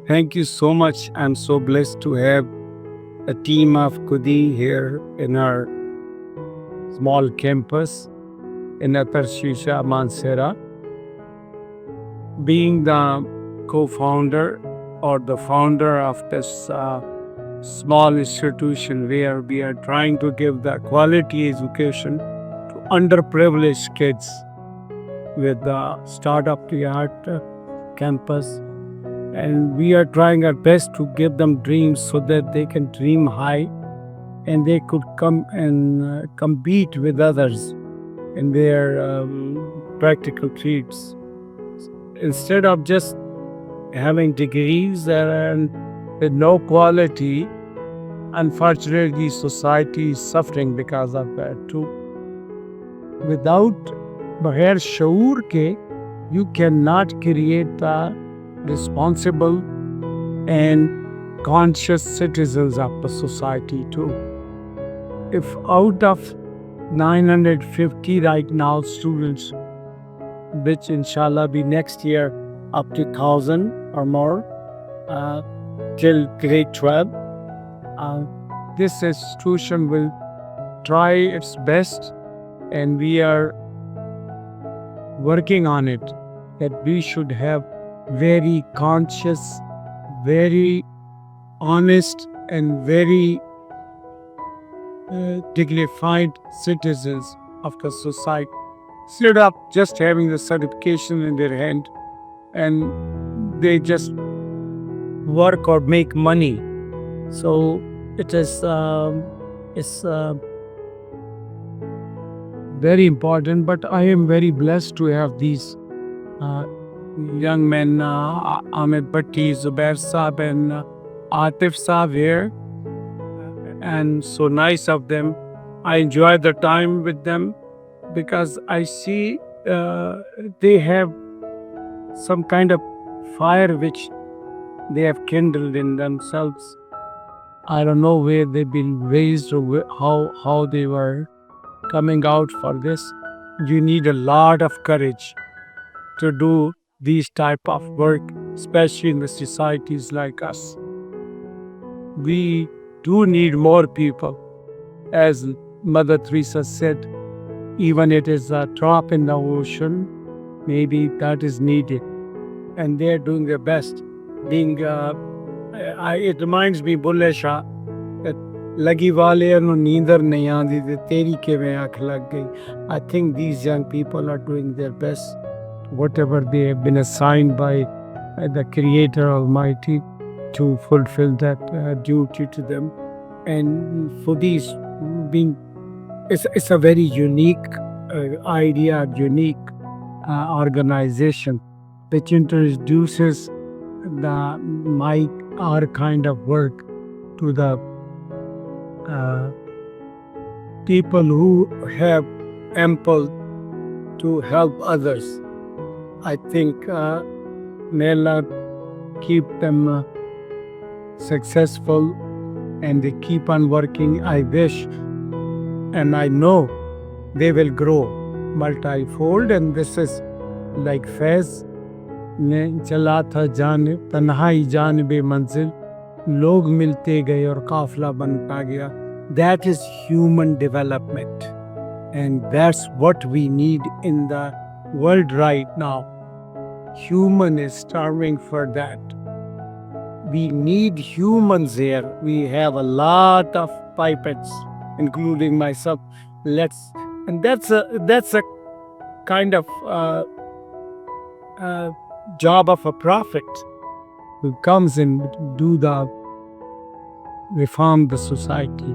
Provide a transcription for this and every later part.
Thank you so much. I'm so blessed to have a team of Kudi here in our small campus in Upper Shisha Mansera. Being the co-founder or the founder of this small institution where we are trying to give the quality education to underprivileged kids with the state-of-the-art campus, and we are trying our best to give them dreams so that they can dream high and they could come and compete with others in their practical fields instead of just having degrees and with no quality. Unfortunately, society is suffering because of that too. Without बगैर शऊर के you cannot create the responsible and conscious citizens of the society too. If out of 950 right now students, which inshallah be next year up to 1,000 or more till grade 12, this institution will try its best, and we are working on it, that we should have very conscious, very honest and very dignified citizens of the society, instead of just having the certification in their hand and they just work or make money. So it is it's very important, but I am very blessed to have these young men, Ahmed Bhatti, Zubair Saab and Atif Saab here, and so nice of them. I enjoy the time with them because I see they have some kind of fire which they have kindled in themselves. I don't know where they've been raised or how they were coming out for this. You need a lot of courage to do these type of work, especially in the societies like us. We do need more people. As Mother Teresa said, even it is a drop in the ocean, maybe that is needed. And they're doing their best. Being, it reminds me, Bulle Shah, that lagi wale nu neendar nahi aandi te teri kiveं akh lag gayi. I think these young people are doing their best, whatever they have been assigned by the Creator Almighty to fulfill that duty to them. And for these being, it's a very unique idea, unique organization which introduces our kind of work to the people who have ample to help others. I think may Allah keep them successful and they keep on working. I wish and I know they will grow multifold, and this is like Faiz ने चला था जानिब तन्हाई जानिबे मंजिल लोग मिलते गए और काफिला बनता गया. That is human development, and that's what we need in the world right now. Human is starving for that. We need humans here. We have a lot of pipettes, including myself. And that's a kind of job of a prophet who comes and reform the society.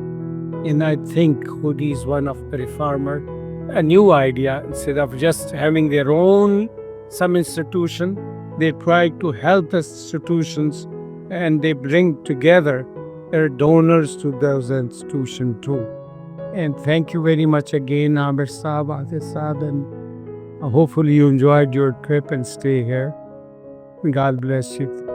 And I think Hudi is one of the reformer. A new idea, instead of just having their own some institution, they try to help the institutions and they bring together their donors to those institutions too. And thank you very much again, Amir Saab, Atif Saab, and hopefully you enjoyed your trip and stay here. God bless you.